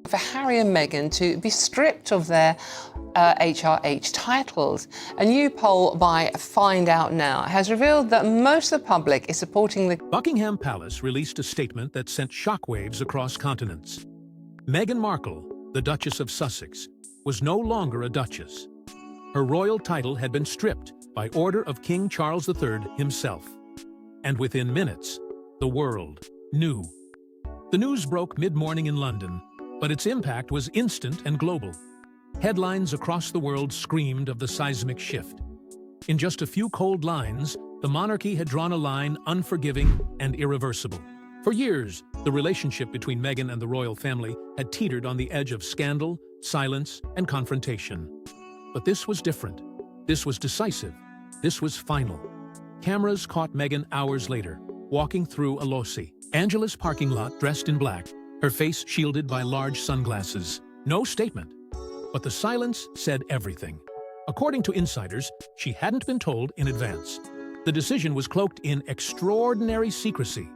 for Harry and Meghan to be stripped of their HRH titles. A new poll by Find Out Now has revealed that most of the public is supporting the... Buckingham Palace released a statement that sent shockwaves across continents. Meghan Markle, the Duchess of Sussex, was no longer a duchess. Her royal title had been stripped by order of King Charles III himself. And within minutes, the world knew. The news broke mid-morning in London, but its impact was instant and global. Headlines across the world screamed of the seismic shift. In just a few cold lines, the monarchy had drawn a line unforgiving and irreversible. For years, the relationship between Meghan and the royal family had teetered on the edge of scandal, silence, and confrontation. But this was different. This was decisive. This was final. Cameras caught Meghan hours later, walking through a Los Angeles parking lot dressed in black, her face shielded by large sunglasses. No statement. But the silence said everything. According to insiders, she hadn't been told in advance. The decision was cloaked in extraordinary secrecy.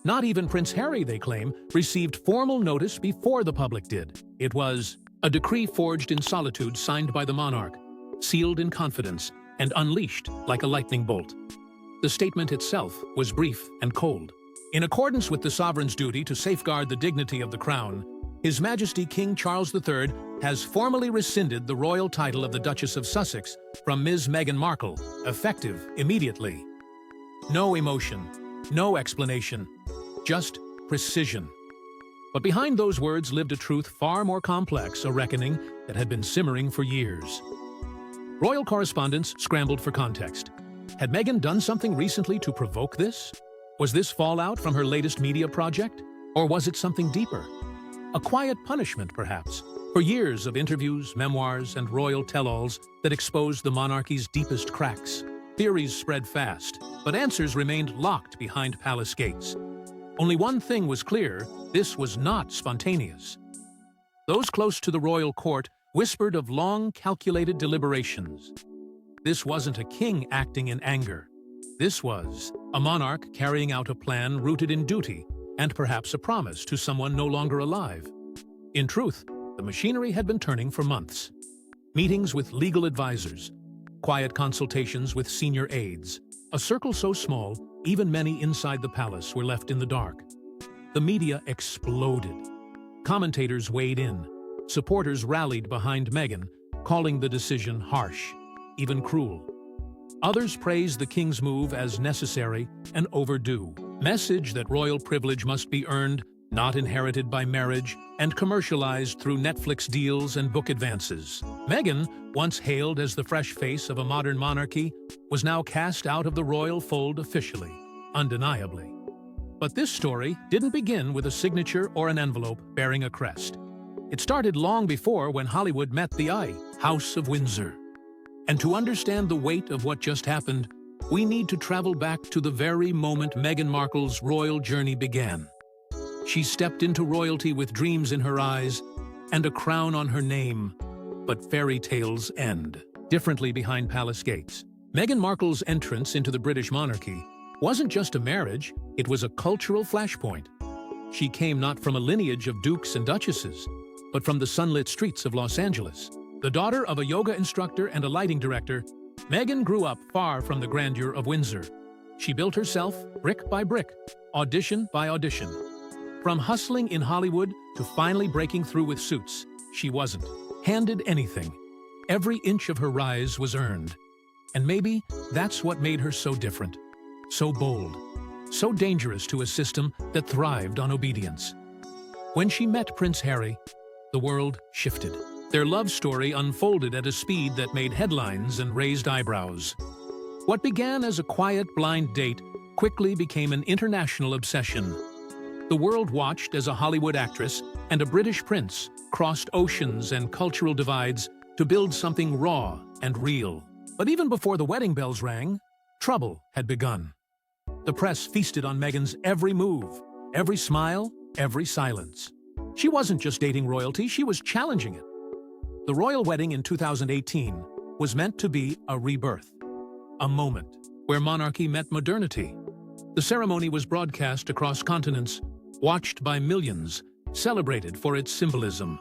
Not even Prince Harry, they claim, received formal notice before the public did. It was a decree forged in solitude signed by the monarch, sealed in confidence, and unleashed like a lightning bolt. The statement itself was brief and cold. In accordance with the sovereign's duty to safeguard the dignity of the crown, His Majesty King Charles III has formally rescinded the royal title of the Duchess of Sussex from Ms. Meghan Markle, effective immediately. No emotion, no explanation, just precision. But behind those words lived a truth far more complex, a reckoning that had been simmering for years. Royal correspondents scrambled for context. Had Meghan done something recently to provoke this? Was this fallout from her latest media project? Or was it something deeper? A quiet punishment, perhaps, for years of interviews, memoirs, and royal tell-alls that exposed the monarchy's deepest cracks. Theories spread fast, but answers remained locked behind palace gates. Only one thing was clear: this was not spontaneous. Those close to the royal court whispered of long, calculated deliberations. This wasn't a king acting in anger. This was a monarch carrying out a plan rooted in duty and perhaps a promise to someone no longer alive. In truth, the machinery had been turning for months. Meetings with legal advisors, quiet consultations with senior aides, a circle so small, even many inside the palace were left in the dark. The media exploded. Commentators weighed in. Supporters rallied behind Meghan, calling the decision harsh, even cruel. Others praised the king's move as necessary and overdue. Message that royal privilege must be earned, not inherited by marriage, and commercialized through Netflix deals and book advances. Meghan, once hailed as the fresh face of a modern monarchy, was now cast out of the royal fold officially, undeniably. But this story didn't begin with a signature or an envelope bearing a crest. It started long before, when Hollywood met the eye, House of Windsor. And to understand the weight of what just happened, we need to travel back to the very moment Meghan Markle's royal journey began. She stepped into royalty with dreams in her eyes and a crown on her name. But fairy tales end differently behind palace gates. Meghan Markle's entrance into the British monarchy wasn't just a marriage, it was a cultural flashpoint. She came not from a lineage of dukes and duchesses, but from the sunlit streets of Los Angeles. The daughter of a yoga instructor and a lighting director, Meghan grew up far from the grandeur of Windsor. She built herself brick by brick, audition by audition. From hustling in Hollywood to finally breaking through with Suits, she wasn't handed anything. Every inch of her rise was earned. And maybe that's what made her so different, so bold, so dangerous to a system that thrived on obedience. When she met Prince Harry, the world shifted. Their love story unfolded at a speed that made headlines and raised eyebrows. What began as a quiet, blind date quickly became an international obsession. The world watched as a Hollywood actress and a British prince crossed oceans and cultural divides to build something raw and real. But even before the wedding bells rang, trouble had begun. The press feasted on Meghan's every move, every smile, every silence. She wasn't just dating royalty, she was challenging it. The royal wedding in 2018 was meant to be a rebirth, a moment where monarchy met modernity. The ceremony was broadcast across continents, watched by millions, celebrated for its symbolism.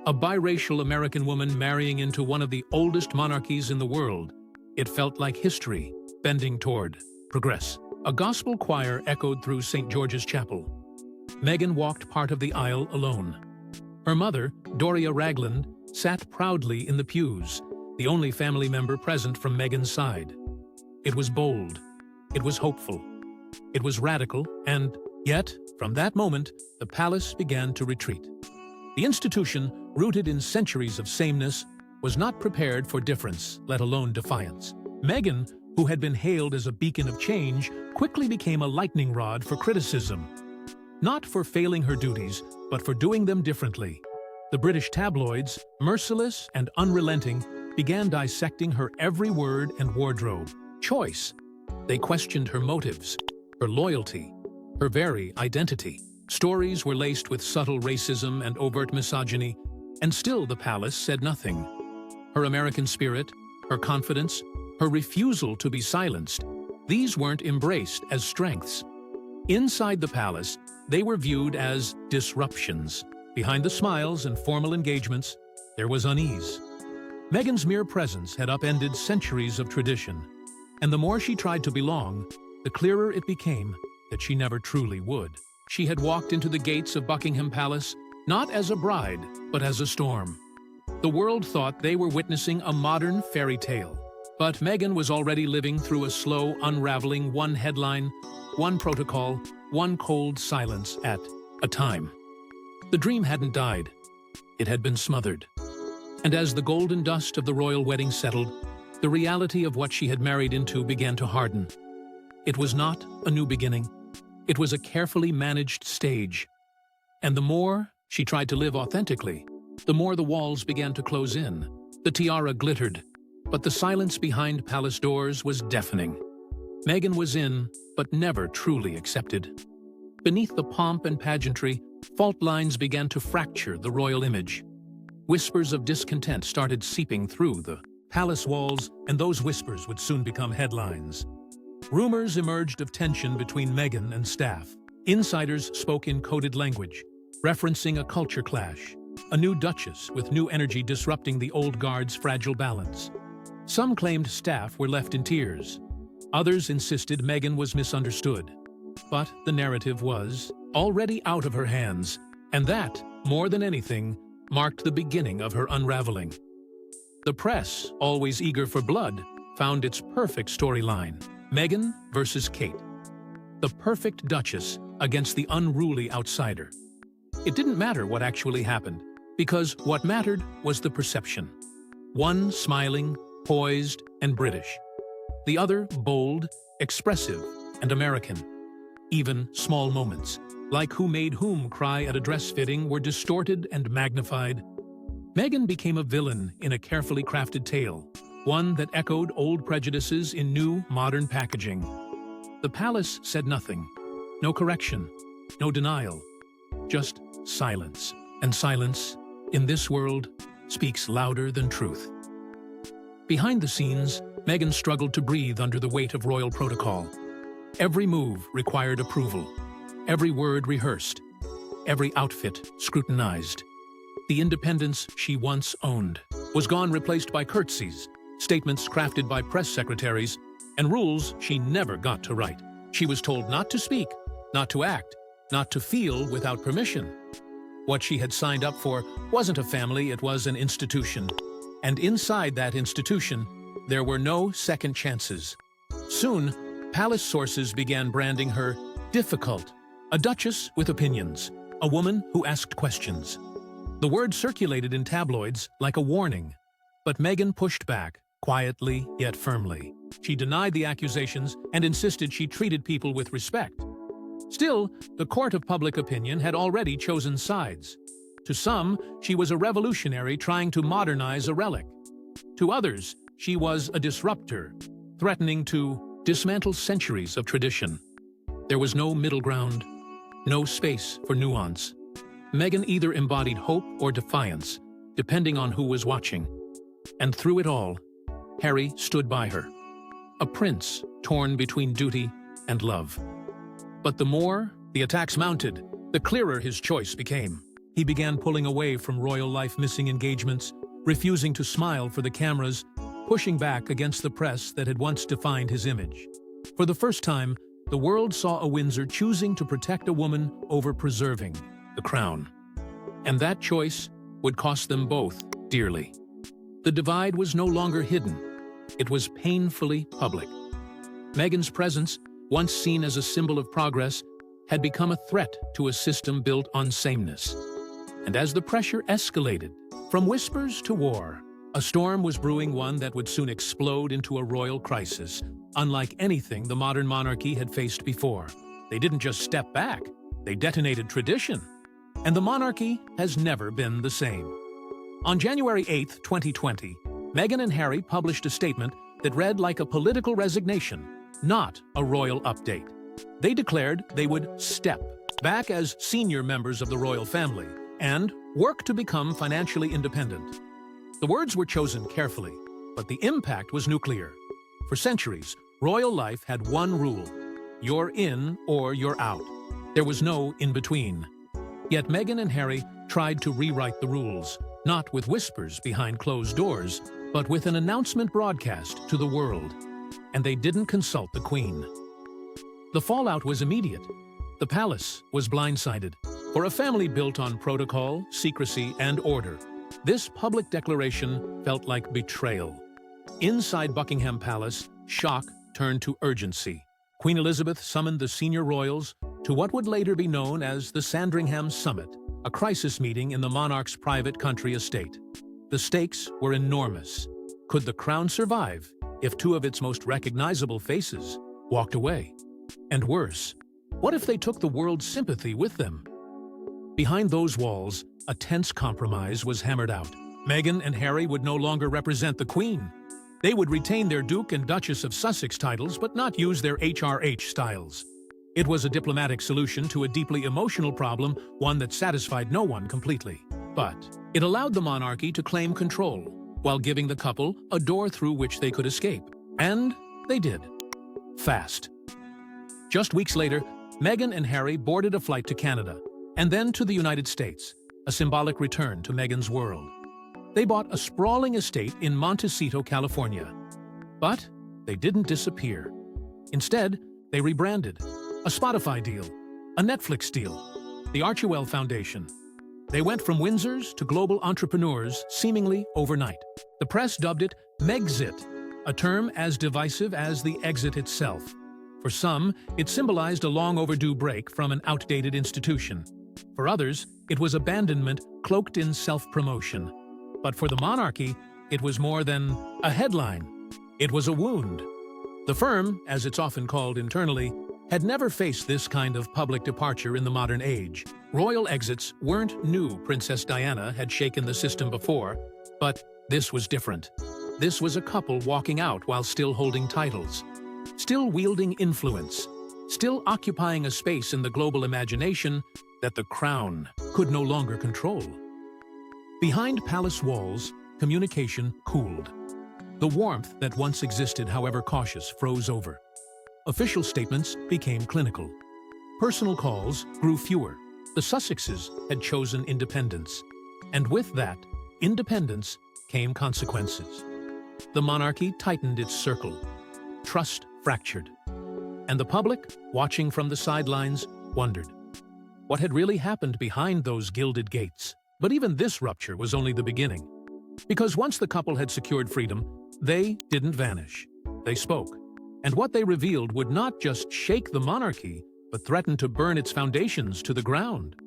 A biracial American woman marrying into one of the oldest monarchies in the world. It felt like history, bending toward progress. A gospel choir echoed through St. George's Chapel. Meghan walked part of the aisle alone. Her mother, Doria Ragland, sat proudly in the pews, the only family member present from Meghan's side. It was bold. It was hopeful. It was radical, and yet, from that moment, the palace began to retreat. The institution, rooted in centuries of sameness, was not prepared for difference, let alone defiance. Meghan, who had been hailed as a beacon of change, quickly became a lightning rod for criticism. Not for failing her duties, but for doing them differently. The British tabloids, merciless and unrelenting, began dissecting her every word and wardrobe choice. They questioned her motives, her loyalty, her very identity. Stories were laced with subtle racism and overt misogyny, and still the palace said nothing. Her American spirit, her confidence, her refusal to be silenced, these weren't embraced as strengths. Inside the palace, they were viewed as disruptions. Behind the smiles and formal engagements, there was unease. Meghan's mere presence had upended centuries of tradition, and the more she tried to belong, the clearer it became that she never truly would. She had walked into the gates of Buckingham Palace not as a bride, but as a storm. The world thought they were witnessing a modern fairy tale. But Meghan was already living through a slow unraveling, one headline, one protocol, one cold silence at a time. The dream hadn't died. It had been smothered. And as the golden dust of the royal wedding settled, the reality of what she had married into began to harden. It was not a new beginning. It was a carefully managed stage. And the more she tried to live authentically, the more the walls began to close in. The tiara glittered, but the silence behind palace doors was deafening. Meghan was in, but never truly accepted. Beneath the pomp and pageantry, fault lines began to fracture the royal image. Whispers of discontent started seeping through the palace walls, and those whispers would soon become headlines. Rumors emerged of tension between Meghan and staff. Insiders spoke in coded language, referencing a culture clash, a new duchess with new energy disrupting the old guard's fragile balance. Some claimed staff were left in tears. Others insisted Meghan was misunderstood. But the narrative was already out of her hands, and that, more than anything, marked the beginning of her unraveling. The press, always eager for blood, found its perfect storyline: Meghan versus Kate. The perfect duchess against the unruly outsider. It didn't matter what actually happened, because what mattered was the perception. One smiling, poised, and British. The other bold, expressive, and American. Even small moments, like who made whom cry at a dress fitting, were distorted and magnified. Meghan became a villain in a carefully crafted tale, one that echoed old prejudices in new, modern packaging. The palace said nothing. No correction, no denial, just silence. And silence, in this world, speaks louder than truth. Behind the scenes, Meghan struggled to breathe under the weight of royal protocol. Every move required approval, every word rehearsed, every outfit scrutinized. The independence she once owned was gone, replaced by curtsies, statements crafted by press secretaries, and rules she never got to write. She was told not to speak, not to act, not to feel without permission. What she had signed up for wasn't a family, it was an institution. And inside that institution, there were no second chances. Soon, palace sources began branding her difficult, a duchess with opinions, a woman who asked questions. The word circulated in tabloids like a warning, but Meghan pushed back, quietly yet firmly. She denied the accusations and insisted she treated people with respect. Still, the court of public opinion had already chosen sides. To some, she was a revolutionary trying to modernize a relic. To others, she was a disruptor, threatening to dismantle centuries of tradition. There was no middle ground, no space for nuance. Meghan either embodied hope or defiance, depending on who was watching. And through it all, Harry stood by her, a prince torn between duty and love. But the more the attacks mounted, the clearer his choice became. He began pulling away from royal life missing engagements, refusing to smile for the cameras, pushing back against the press that had once defined his image. For the first time, the world saw a Windsor choosing to protect a woman over preserving the crown. And that choice would cost them both dearly. The divide was no longer hidden. It was painfully public. Meghan's presence, once seen as a symbol of progress, had become a threat to a system built on sameness. And as the pressure escalated, from whispers to war, a storm was brewing, one that would soon explode into a royal crisis, unlike anything the modern monarchy had faced before. They didn't just step back, they detonated tradition. And the monarchy has never been the same. On January 8, 2020, Meghan and Harry published a statement that read like a political resignation, not a royal update. They declared they would step back as senior members of the royal family and work to become financially independent. The words were chosen carefully, but the impact was nuclear. For centuries, royal life had one rule: you're in or you're out. There was no in-between. Yet Meghan and Harry tried to rewrite the rules, not with whispers behind closed doors, but with an announcement broadcast to the world. And they didn't consult the Queen. The fallout was immediate. The palace was blindsided. For a family built on protocol, secrecy, and order, this public declaration felt like betrayal. Inside Buckingham Palace, shock turned to urgency. Queen Elizabeth summoned the senior royals to what would later be known as the Sandringham Summit, a crisis meeting in the monarch's private country estate. The stakes were enormous. Could the crown survive if two of its most recognizable faces walked away? And worse, what if they took the world's sympathy with them? Behind those walls, a tense compromise was hammered out. Meghan and Harry would no longer represent the Queen. They would retain their Duke and Duchess of Sussex titles but not use their HRH styles. It was a diplomatic solution to a deeply emotional problem, one that satisfied no one completely. But it allowed the monarchy to claim control, while giving the couple a door through which they could escape. And they did. Fast. Just weeks later, Meghan and Harry boarded a flight to Canada, and then to the United States, a symbolic return to Meghan's world. They bought a sprawling estate in Montecito, California. But they didn't disappear. Instead, they rebranded. A Spotify deal, a Netflix deal, the Archewell Foundation. They went from Windsors to global entrepreneurs seemingly overnight. The press dubbed it Megxit, a term as divisive as the exit itself. For some, it symbolized a long-overdue break from an outdated institution. For others, it was abandonment cloaked in self-promotion. But for the monarchy, it was more than a headline. It was a wound. The firm, as it's often called internally, had never faced this kind of public departure in the modern age. Royal exits weren't new. Princess Diana had shaken the system before, but this was different. This was a couple walking out while still holding titles, still wielding influence, still occupying a space in the global imagination that the crown could no longer control. Behind palace walls, communication cooled. The warmth that once existed, however cautious, froze over. Official statements became clinical. Personal calls grew fewer. The Sussexes had chosen independence. And with that, independence came consequences. The monarchy tightened its circle. Trust fractured. And the public, watching from the sidelines, wondered what had really happened behind those gilded gates. But even this rupture was only the beginning. Because once the couple had secured freedom, they didn't vanish. They spoke. And what they revealed would not just shake the monarchy, but threaten to burn its foundations to the ground.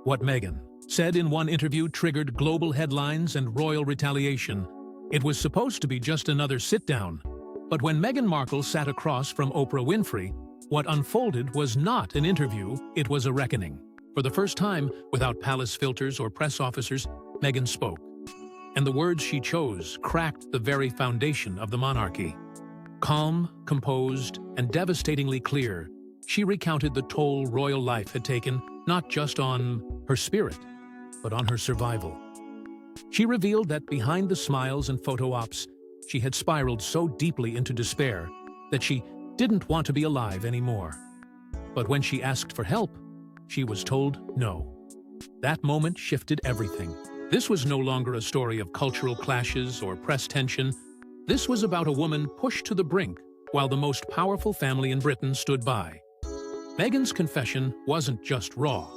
What Meghan said in one interview triggered global headlines and royal retaliation. It was supposed to be just another sit-down. But when Meghan Markle sat across from Oprah Winfrey, what unfolded was not an interview, it was a reckoning. For the first time, without palace filters or press officers, Meghan spoke. And the words she chose cracked the very foundation of the monarchy. Calm, composed, and devastatingly clear, she recounted the toll royal life had taken not just on her spirit, but on her survival. She revealed that behind the smiles and photo ops, she had spiraled so deeply into despair that she didn't want to be alive anymore. But when she asked for help, she was told no. That moment shifted everything. This was no longer a story of cultural clashes or press tension. This was about a woman pushed to the brink while the most powerful family in Britain stood by. Meghan's confession wasn't just raw.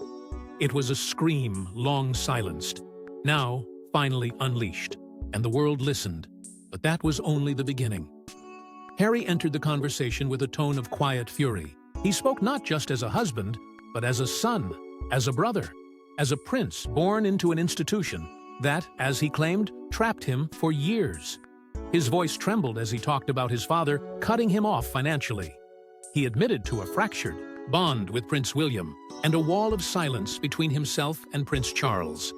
It was a scream long silenced, now finally unleashed, and the world listened. But that was only the beginning. Harry entered the conversation with a tone of quiet fury. He spoke not just as a husband, but as a son, as a brother, as a prince born into an institution that, as he claimed, trapped him for years. His voice trembled as he talked about his father cutting him off financially. He admitted to a fractured bond with Prince William and a wall of silence between himself and Prince Charles.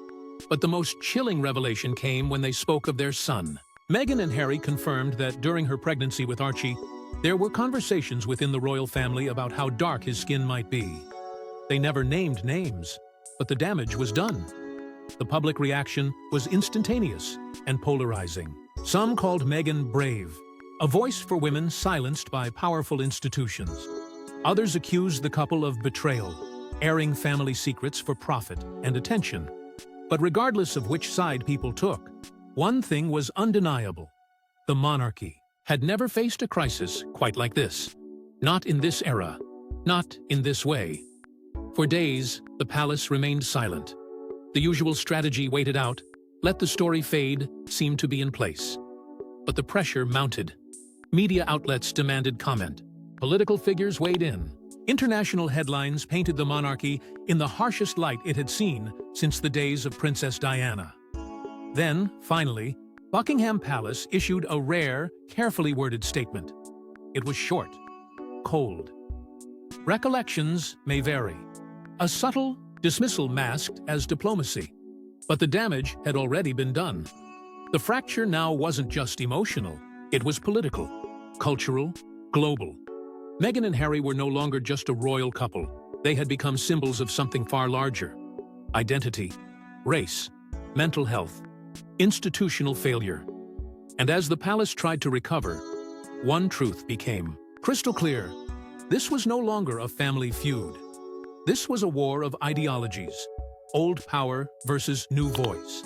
But the most chilling revelation came when they spoke of their son. Meghan and Harry confirmed that during her pregnancy with Archie, there were conversations within the royal family about how dark his skin might be. They never named names, but the damage was done. The public reaction was instantaneous and polarizing. Some called Meghan brave, a voice for women silenced by powerful institutions. Others accused the couple of betrayal, airing family secrets for profit and attention. But regardless of which side people took, one thing was undeniable. The monarchy had never faced a crisis quite like this. Not in this era, not in this way. For days, the palace remained silent. The usual strategy waited out, let the story fade, seemed to be in place. But the pressure mounted. Media outlets demanded comment. Political figures weighed in. International headlines painted the monarchy in the harshest light it had seen since the days of Princess Diana. Then, finally, Buckingham Palace issued a rare, carefully worded statement. It was short, cold. Recollections may vary. A subtle dismissal masked as diplomacy. But the damage had already been done. The fracture now wasn't just emotional, it was political, cultural, global. Meghan and Harry were no longer just a royal couple. They had become symbols of something far larger. Identity, race, mental health, institutional failure. And as the palace tried to recover, one truth became crystal clear. This was no longer a family feud. This was a war of ideologies, old power versus new voice.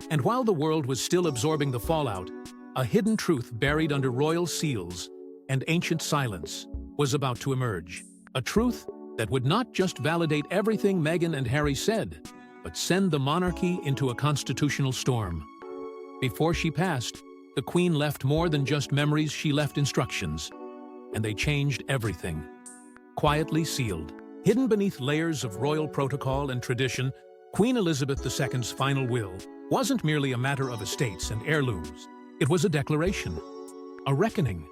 And while the world was still absorbing the fallout, a hidden truth buried under royal seals and ancient silence was about to emerge. A truth that would not just validate everything Meghan and Harry said, but send the monarchy into a constitutional storm. Before she passed, the Queen left more than just memories, she left instructions. And they changed everything. Quietly sealed, hidden beneath layers of royal protocol and tradition, Queen Elizabeth II's final will wasn't merely a matter of estates and heirlooms. It was a declaration, a reckoning,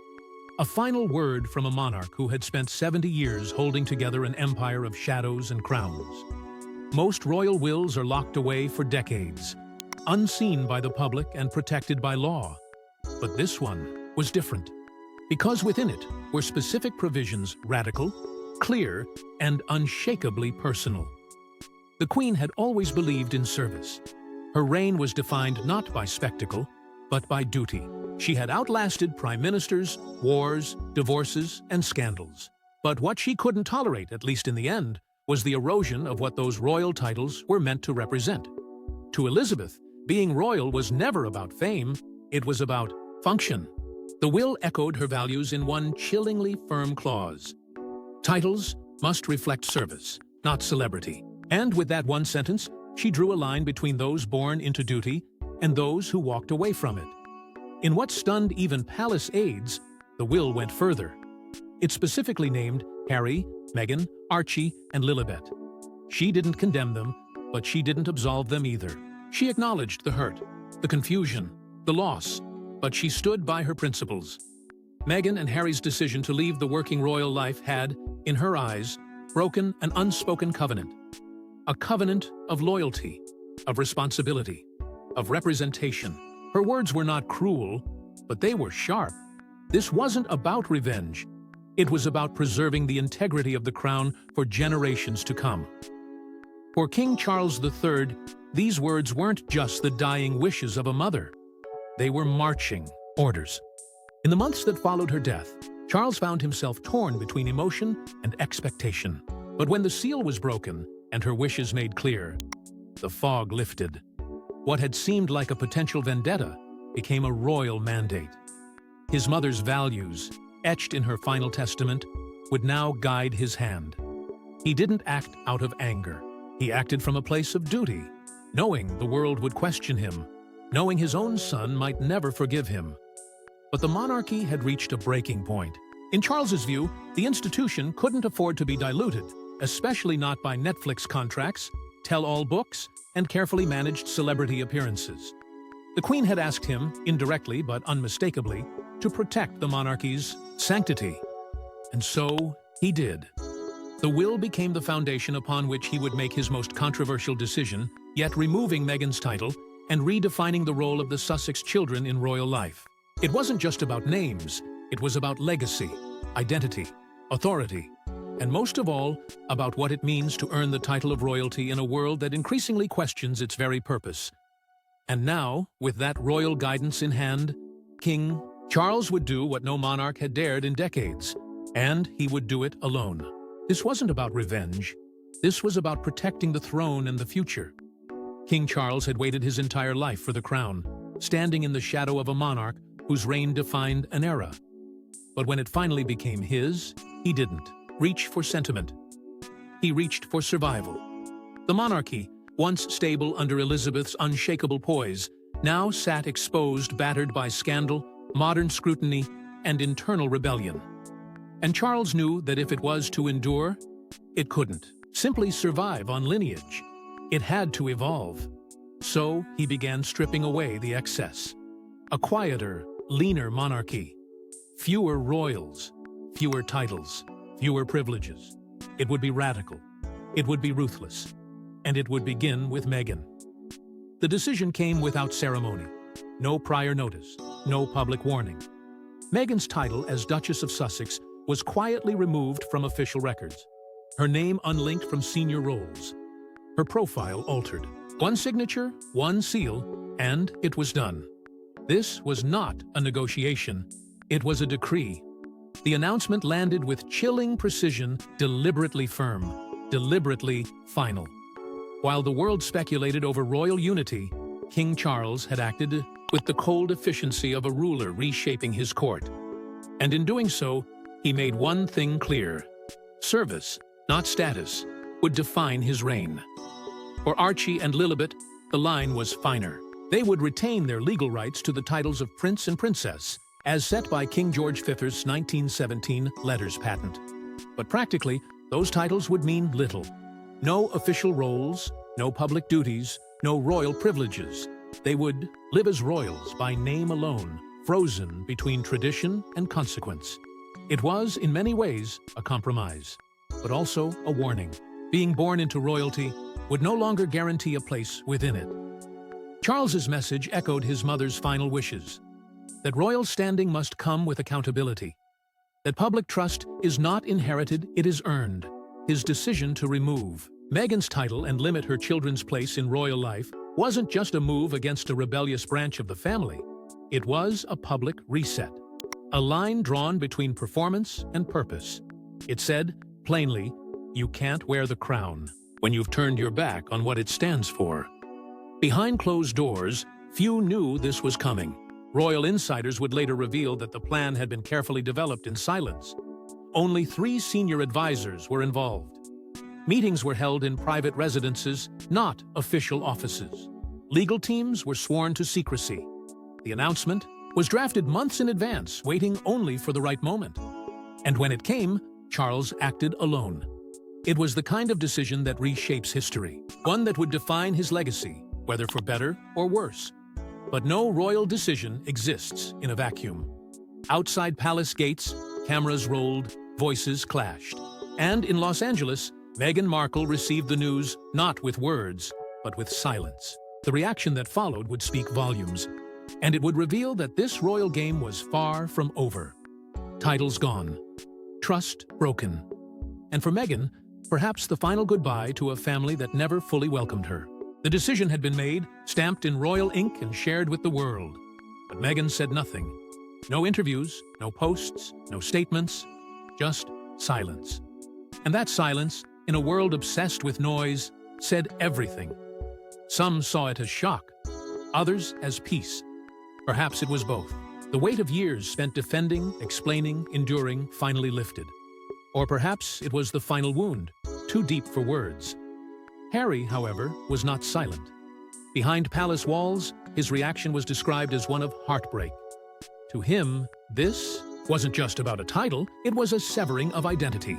a final word from a monarch who had spent 70 years holding together an empire of shadows and crowns. Most royal wills are locked away for decades, unseen by the public and protected by law. But this one was different, because within it were specific provisions, radical, clear, and unshakably personal. The Queen had always believed in service. Her reign was defined not by spectacle, but by duty. She had outlasted prime ministers, wars, divorces, and scandals. But what she couldn't tolerate, at least in the end, was the erosion of what those royal titles were meant to represent. To Elizabeth, being royal was never about fame, it was about function. The will echoed her values in one chillingly firm clause. Titles must reflect service, not celebrity. And with that one sentence, she drew a line between those born into duty and those who walked away from it. In what stunned even palace aides, the will went further. It specifically named Harry, Meghan, Archie, and Lilibet. She didn't condemn them, but she didn't absolve them either. She acknowledged the hurt, the confusion, the loss, but she stood by her principles. Meghan and Harry's decision to leave the working royal life had, in her eyes, broken an unspoken covenant. A covenant of loyalty, of responsibility, of representation. Her words were not cruel, but they were sharp. This wasn't about revenge. It was about preserving the integrity of the crown for generations to come. For King Charles III, these words weren't just the dying wishes of a mother. They were marching orders. In the months that followed her death, Charles found himself torn between emotion and expectation. But when the seal was broken, and her wishes made clear. The fog lifted. What had seemed like a potential vendetta became a royal mandate. His mother's values, etched in her final testament, would now guide his hand. He didn't act out of anger. He acted from a place of duty, knowing the world would question him, knowing his own son might never forgive him. But the monarchy had reached a breaking point. In Charles's view, the institution couldn't afford to be diluted, especially not by Netflix contracts, tell-all books, and carefully managed celebrity appearances. The Queen had asked him, indirectly but unmistakably, to protect the monarchy's sanctity. And so he did. The will became the foundation upon which he would make his most controversial decision, yet removing Meghan's title and redefining the role of the Sussex children in royal life. It wasn't just about names, it was about legacy, identity, authority, and most of all, about what it means to earn the title of royalty in a world that increasingly questions its very purpose. And now, with that royal guidance in hand, King Charles would do what no monarch had dared in decades, and he would do it alone. This wasn't about revenge. This was about protecting the throne and the future. King Charles had waited his entire life for the crown, standing in the shadow of a monarch whose reign defined an era. But when it finally became his, he didn't reach for sentiment. He reached for survival. The monarchy, once stable under Elizabeth's unshakable poise, now sat exposed, battered by scandal, modern scrutiny, and internal rebellion. And Charles knew that if it was to endure, it couldn't simply survive on lineage. It had to evolve. So he began stripping away the excess. A quieter, leaner monarchy. Fewer royals, fewer titles, fewer privileges. It would be radical. It would be ruthless. And it would begin with Meghan. The decision came without ceremony. No prior notice, no public warning. Meghan's title as Duchess of Sussex was quietly removed from official records. Her name unlinked from senior roles. Her profile altered. One signature, one seal, and it was done. This was not a negotiation. It was a decree. The announcement landed with chilling precision, deliberately firm, deliberately final. While the world speculated over royal unity, King Charles had acted with the cold efficiency of a ruler reshaping his court. And in doing so, he made one thing clear. Service, not status, would define his reign. For Archie and Lilibet, the line was finer. They would retain their legal rights to the titles of Prince and Princess, as set by King George V's 1917 letters patent. But practically, those titles would mean little. No official roles, no public duties, no royal privileges. They would live as royals by name alone, frozen between tradition and consequence. It was, in many ways, a compromise, but also a warning. Being born into royalty would no longer guarantee a place within it. Charles's message echoed his mother's final wishes, that royal standing must come with accountability, that public trust is not inherited, it is earned. His decision to remove Meghan's title and limit her children's place in royal life wasn't just a move against a rebellious branch of the family. It was a public reset, a line drawn between performance and purpose. It said, plainly, you can't wear the crown when you've turned your back on what it stands for. Behind closed doors, few knew this was coming. Royal insiders would later reveal that the plan had been carefully developed in silence. Only 3 senior advisors were involved. Meetings were held in private residences, not official offices. Legal teams were sworn to secrecy. The announcement was drafted months in advance, waiting only for the right moment. And when it came, Charles acted alone. It was the kind of decision that reshapes history, one that would define his legacy, whether for better or worse. But no royal decision exists in a vacuum. Outside palace gates, cameras rolled, voices clashed. And in Los Angeles, Meghan Markle received the news not with words, but with silence. The reaction that followed would speak volumes, and it would reveal that this royal game was far from over. Titles gone, trust broken, and for Meghan, perhaps the final goodbye to a family that never fully welcomed her. The decision had been made, stamped in royal ink and shared with the world. But Meghan said nothing. No interviews, no posts, no statements, just silence. And that silence in a world obsessed with noise, said everything. Some saw it as shock, others as peace. Perhaps it was both. The weight of years spent defending, explaining, enduring, finally lifted. Or perhaps it was the final wound, too deep for words. Harry, however, was not silent. Behind palace walls, his reaction was described as one of heartbreak. To him, this wasn't just about a title, it was a severing of identity.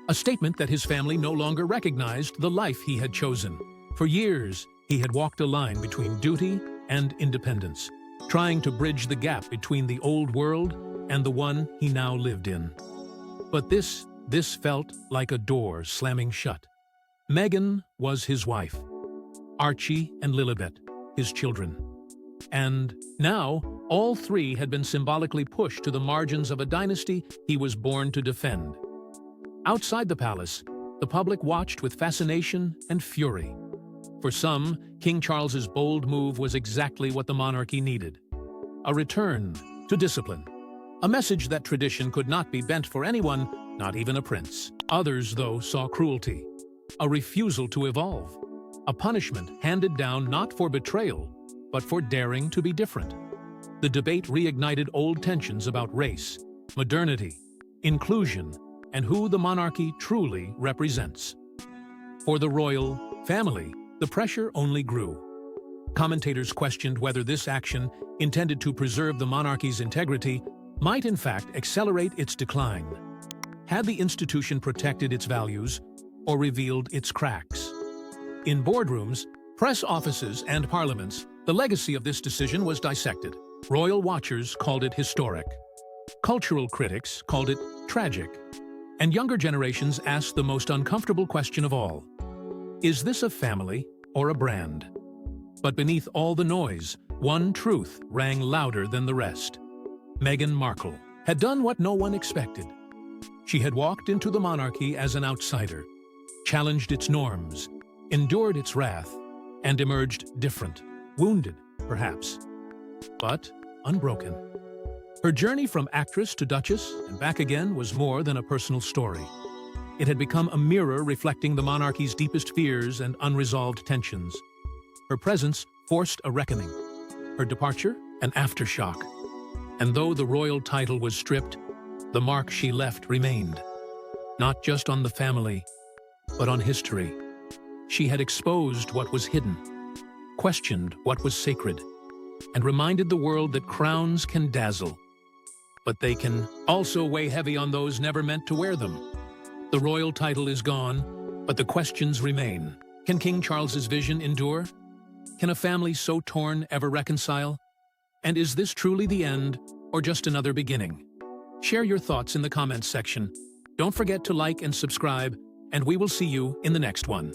A statement that his family no longer recognized the life he had chosen. For years, he had walked a line between duty and independence, trying to bridge the gap between the old world and the one he now lived in. But this felt like a door slamming shut. Meghan was his wife. Archie and Lilibet, his children. And now, all three had been symbolically pushed to the margins of a dynasty he was born to defend. Outside the palace, the public watched with fascination and fury. For some, King Charles's bold move was exactly what the monarchy needed. A return to discipline. A message that tradition could not be bent for anyone, not even a prince. Others, though, saw cruelty. A refusal to evolve. A punishment handed down not for betrayal, but for daring to be different. The debate reignited old tensions about race, modernity, inclusion, and who the monarchy truly represents. For the royal family, the pressure only grew. Commentators questioned whether this action, intended to preserve the monarchy's integrity, might in fact accelerate its decline. Had the institution protected its values or revealed its cracks? In boardrooms, press offices, and parliaments, the legacy of this decision was dissected. Royal watchers called it historic. Cultural critics called it tragic. And younger generations asked the most uncomfortable question of all. Is this a family or a brand? But beneath all the noise, one truth rang louder than the rest. Meghan Markle had done what no one expected. She had walked into the monarchy as an outsider, challenged its norms, endured its wrath, and emerged different, wounded, perhaps, but unbroken. Her journey from actress to duchess and back again was more than a personal story. It had become a mirror reflecting the monarchy's deepest fears and unresolved tensions. Her presence forced a reckoning, her departure an aftershock. And though the royal title was stripped, the mark she left remained, not just on the family, but on history. She had exposed what was hidden, questioned what was sacred, and reminded the world that crowns can dazzle, but they can also weigh heavy on those never meant to wear them. The royal title is gone, but the questions remain. Can King Charles's vision endure? Can a family so torn ever reconcile? And is this truly the end, or just another beginning? Share your thoughts in the comments section. Don't forget to like and subscribe, and we will see you in the next one.